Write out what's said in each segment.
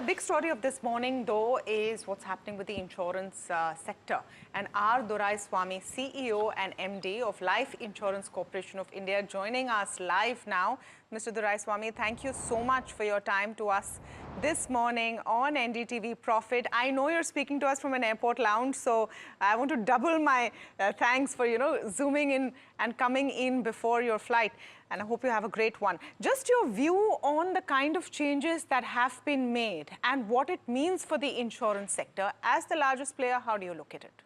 The big story of this morning, though, is what's happening with the insurance sector. And R. Doraiswamy, CEO and MD of Life Insurance Corporation of India, joining us live now. Mr. Doraiswamy, thank you so much for your time to us this morning on NDTV Profit. I know you're speaking to us from an airport lounge, so I want to double my thanks for, zooming in and coming in before your flight. And I hope you have a great one. Just your view on the kind of changes that have been made and what it means for the insurance sector. As the largest player, how do you look at it?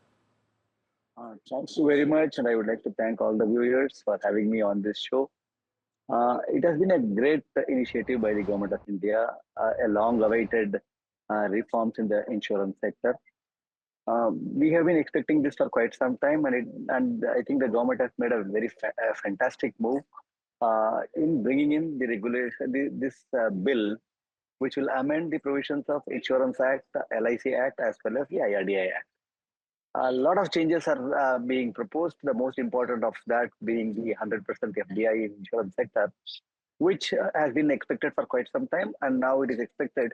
Thanks very much, and I would like to thank all the viewers for having me on this show. It has been a great initiative by the Government of India, a long-awaited reforms in the insurance sector. We have been expecting this for quite some time, and I think the government has made a very fantastic move in bringing in the regulation, this bill, which will amend the provisions of Insurance Act, LIC Act, as well as the IRDI Act. A lot of changes are being proposed, the most important of that being the 100% FDI in insurance sector, which has been expected for quite some time, and now it is expected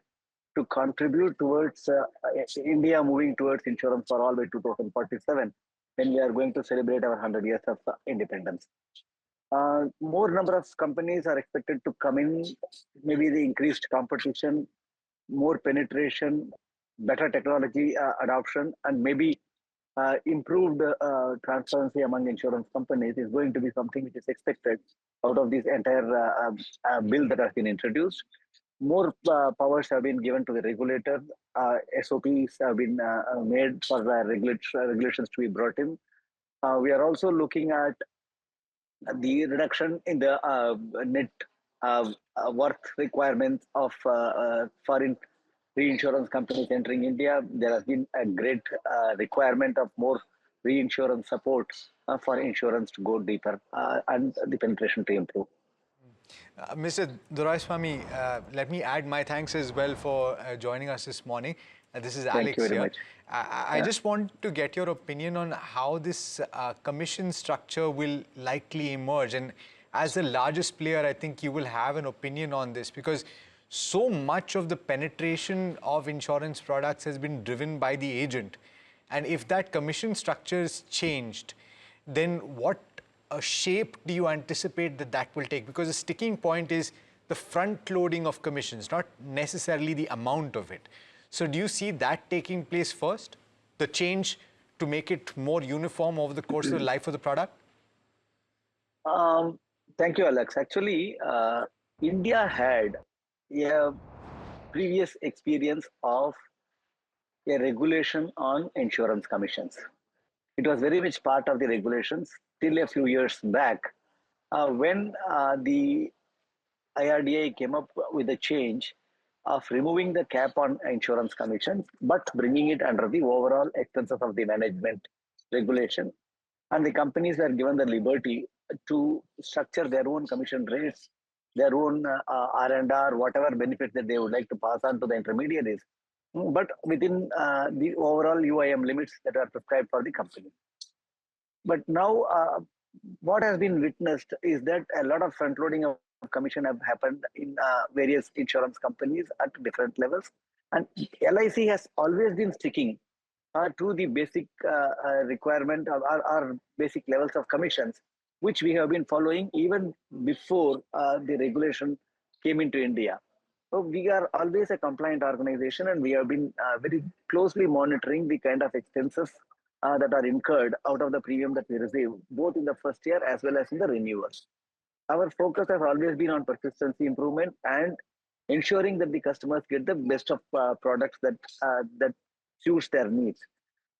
to contribute towards India moving towards insurance for all by 2047, when we are going to celebrate our 100 years of independence. More number of companies are expected to come in, maybe the increased competition, more penetration, better technology adoption, and maybe improved transparency among insurance companies is going to be something which is expected out of this entire bill that has been introduced. More powers have been given to the regulator. SOPs have been made for regulations to be brought in. We are also looking at the reduction in the net worth requirements of foreign reinsurance companies entering India. There has been a great requirement of more reinsurance support for insurance to go deeper and the penetration to improve. Mr. Doraiswamy, let me add my thanks as well for joining us this morning. This is Alex here. Thank you very much. I just want to get your opinion on how this commission structure will likely emerge. And as the largest player, I think you will have an opinion on this, because so much of the penetration of insurance products has been driven by the agent. And if that commission structure is changed, then what shape do you anticipate that will take? Because the sticking point is the front loading of commissions, not necessarily the amount of it. So do you see that taking place first, the change to make it more uniform over the course of the life of the product? Thank you, Alex. Actually, India had a previous experience of a regulation on insurance commissions. It was very much part of the regulations till a few years back, when the IRDA came up with a change of removing the cap on insurance commissions, but bringing it under the overall expenses of the management regulation. And the companies were given the liberty to structure their own commission rates, their own R&R, whatever benefits that they would like to pass on to the intermediaries, but within the overall UIM limits that are prescribed for the company. But now what has been witnessed is that a lot of front loading of commission have happened in various insurance companies at different levels, and LIC has always been sticking to the basic requirement or basic levels of commissions, which we have been following even before the regulation came into India. So we are always a compliant organization, and we have been very closely monitoring the kind of expenses that are incurred out of the premium that we receive, both in the first year as well as in the renewals. Our focus has always been on persistency improvement and ensuring that the customers get the best of products that suits their needs.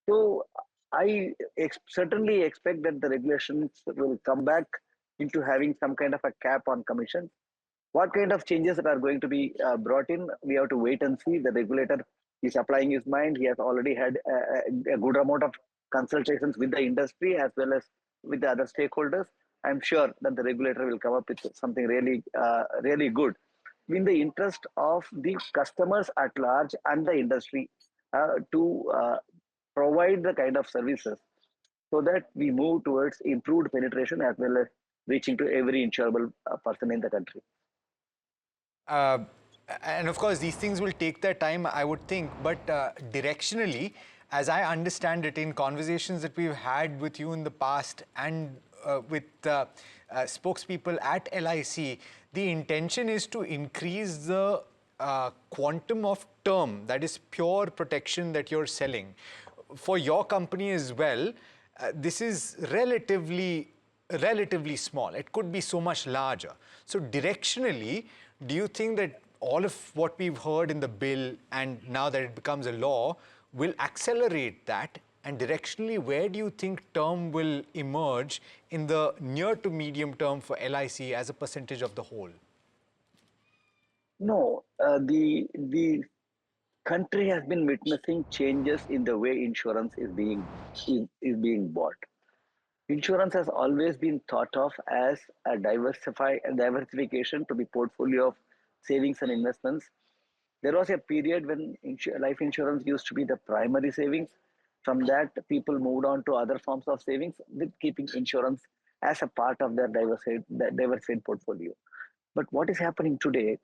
So I certainly expect that the regulations will come back into having some kind of a cap on commissions. What kind of changes that are going to be brought in, we have to wait and see. The regulator is applying his mind. He has already had a good amount of consultations with the industry as well as with the other stakeholders. I'm sure that the regulator will come up with something really, really good in the interest of the customers at large and the industry to provide the kind of services so that we move towards improved penetration as well as reaching to every insurable person in the country. And of course, these things will take their time, I would think. But directionally, as I understand it, in conversations that we've had with you in the past and with spokespeople at LIC, the intention is to increase the quantum of term, that is pure protection that you're selling. For your company as well, this is relatively small. It could be so much larger. So directionally, do you think that all of what we've heard in the bill and now that it becomes a law will accelerate that? And directionally, where do you think term will emerge in the near to medium term for LIC as a percentage of the whole? No, the country has been witnessing changes in the way insurance is being bought. Insurance has always been thought of as a diversification to the portfolio of savings and investments. There was a period when life insurance used to be the primary savings. From that, people moved on to other forms of savings with keeping insurance as a part of their diversified portfolio. But what is happening today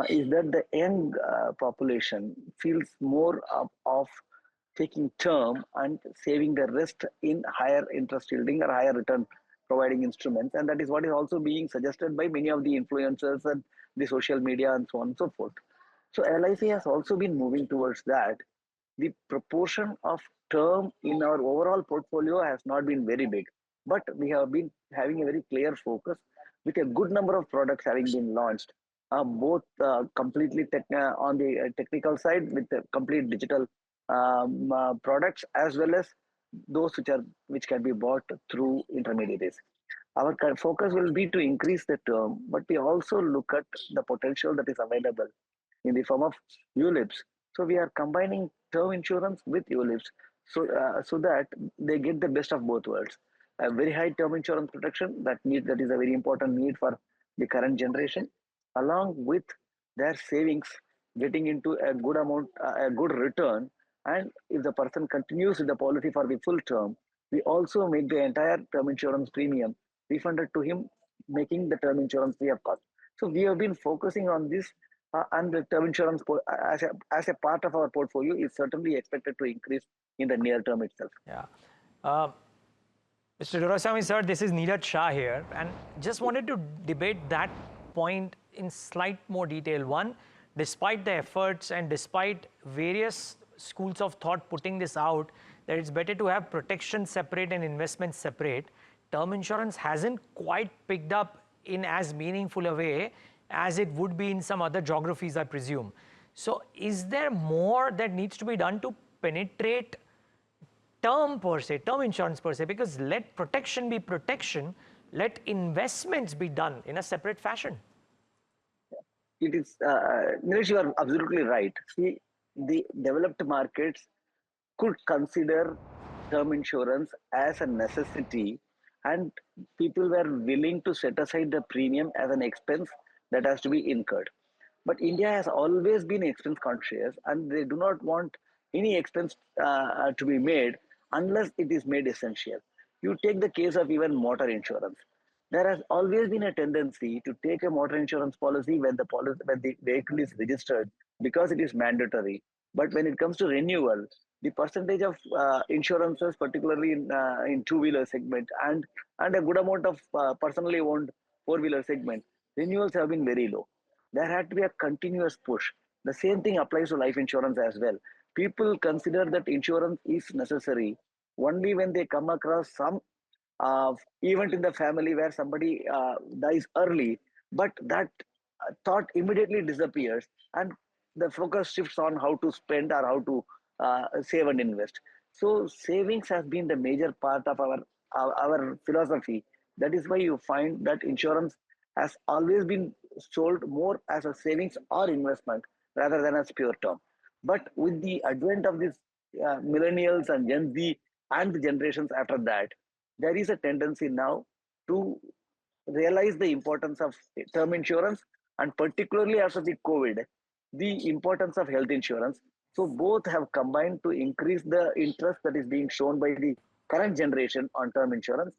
is that the young population feels more of taking term and saving the rest in higher interest yielding or higher return providing instruments. And that is what is also being suggested by many of the influencers and the social media and so on and so forth. So LIC has also been moving towards that. The proportion of term in our overall portfolio has not been very big, but we have been having a very clear focus with a good number of products having been launched, both completely on the technical side with the complete digital products, as well as those which can be bought through intermediaries. Our focus will be to increase the term, but we also look at the potential that is available in the form of ULIPs. So we are combining term insurance with ULIPs so that they get the best of both worlds. A very high term insurance protection that is a very important need for the current generation, along with their savings getting into a good amount, a good return. And if the person continues with the policy for the full term, we also make the entire term insurance premium refunded to him, making the term insurance free of cost. So we have been focusing on this, and the term insurance as a part of our portfolio is certainly expected to increase in the near term itself. Yeah. Mr. Doraiswamy, sir, this is Neeraj Shah here, and just wanted to debate that point in slight more detail. One, despite the efforts and despite various schools of thought putting this out, that it's better to have protection separate and investment separate, term insurance hasn't quite picked up in as meaningful a way as it would be in some other geographies, I presume. So is there more that needs to be done to penetrate term per se, term insurance per se? Because let protection be protection, let investments be done in a separate fashion. It is, Nilesh, you are absolutely right. See, the developed markets could consider term insurance as a necessity, and people were willing to set aside the premium as an expense that has to be incurred. But India has always been expense conscious, and they do not want any expense to be made unless it is made essential. You take the case of even motor insurance. There has always been a tendency to take a motor insurance policy when the vehicle is registered because it is mandatory. But when it comes to renewal, the percentage of insurances, particularly in two-wheeler segment and a good amount of personally owned four-wheeler segment, renewals have been very low. There had to be a continuous push. The same thing applies to life insurance as well. People consider that insurance is necessary only when they come across some event in the family where somebody dies early, but that thought immediately disappears and the focus shifts on how to spend or how to save and invest. So savings has been the major part of our philosophy. That is why you find that insurance has always been sold more as a savings or investment rather than as pure term. But with the advent of these millennials and Gen Z and the generations after that, there is a tendency now to realize the importance of term insurance, and particularly after the COVID, the importance of health insurance. So both have combined to increase the interest that is being shown by the current generation on term insurance.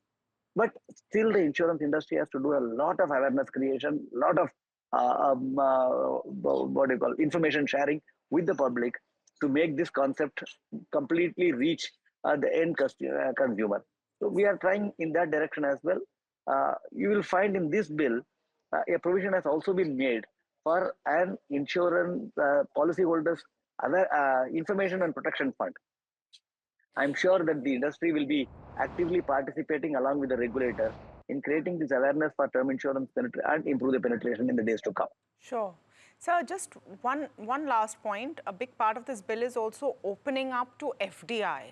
But still, the insurance industry has to do a lot of awareness creation, a lot of what do you call, information sharing with the public to make this concept completely reach the end consumer. So we are trying in that direction as well. You will find in this bill a provision has also been made for an insurance policyholders other information and protection fund. I'm sure that the industry will be actively participating along with the regulator in creating this awareness for term insurance and improve the penetration in the days to come. Sure. So just one last point. A big part of this bill is also opening up to FDI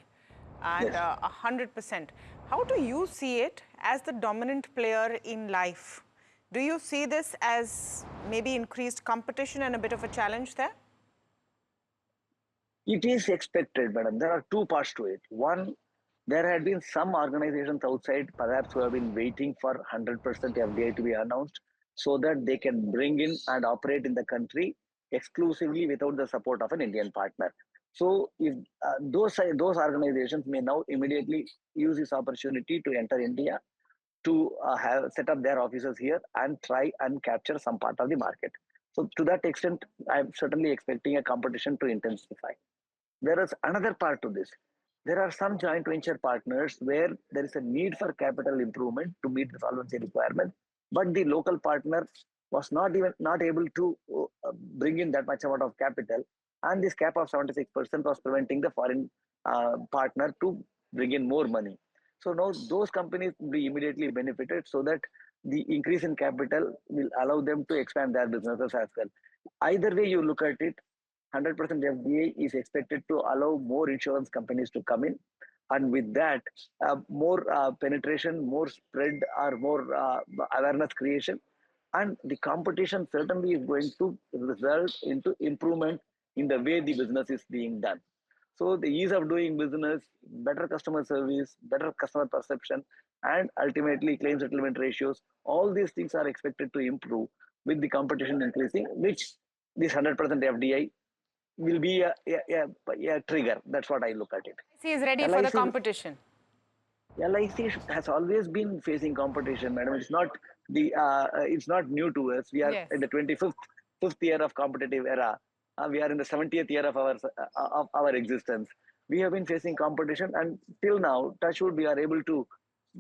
and Yes. 100%. How do you see it as the dominant player in life? Do you see this as maybe increased competition and a bit of a challenge there? It is expected, madam. There are two parts to it. One, there had been some organizations outside, perhaps, who have been waiting for 100% FDI to be announced so that they can bring in and operate in the country exclusively without the support of an Indian partner. So, if those organizations may now immediately use this opportunity to enter India, to have set up their offices here and try and capture some part of the market. So, to that extent, I'm certainly expecting a competition to intensify. There is another part to this. There are some joint venture partners where there is a need for capital improvement to meet the solvency requirement, but the local partner was not able to bring in that much amount of capital, and this cap of 76% was preventing the foreign partner to bring in more money. So now those companies will be immediately benefited, so that the increase in capital will allow them to expand their businesses as well. Either way you look at it, 100% FDI is expected to allow more insurance companies to come in, and with that, more penetration, more spread, or more awareness creation, and the competition certainly is going to result into improvement in the way the business is being done. So the ease of doing business, better customer service, better customer perception, and ultimately claim settlement ratios, all these things are expected to improve with the competition increasing, which this 100% FDI will be a trigger. That's what I look at it. He is ready for the LIC, competition. LIC has always been facing competition, madam. It's not new to us. We are Yes. in the 25th year of competitive era. We are in the 70th year of our existence. We have been facing competition, and till now, touch wood, we are able to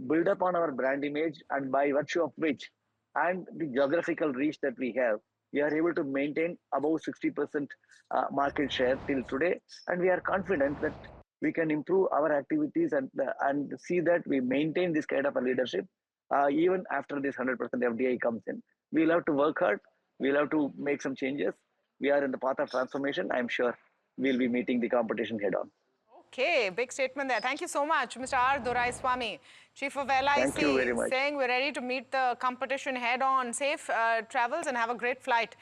build up on our brand image, and by virtue of which, and the geographical reach that we have, we are able to maintain above 60% market share till today, and we are confident that we can improve our activities and see that we maintain this kind of a leadership even after this 100% FDI comes in. We'll have to work hard. We'll have to make some changes. We are in the path of transformation. I'm sure we'll be meeting the competition head on. Okay, big statement there. Thank you so much, Mr. R. Doraiswamy, Chief of LIC, Thank you very much. saying we're ready to meet the competition head on. Safe travels and have a great flight.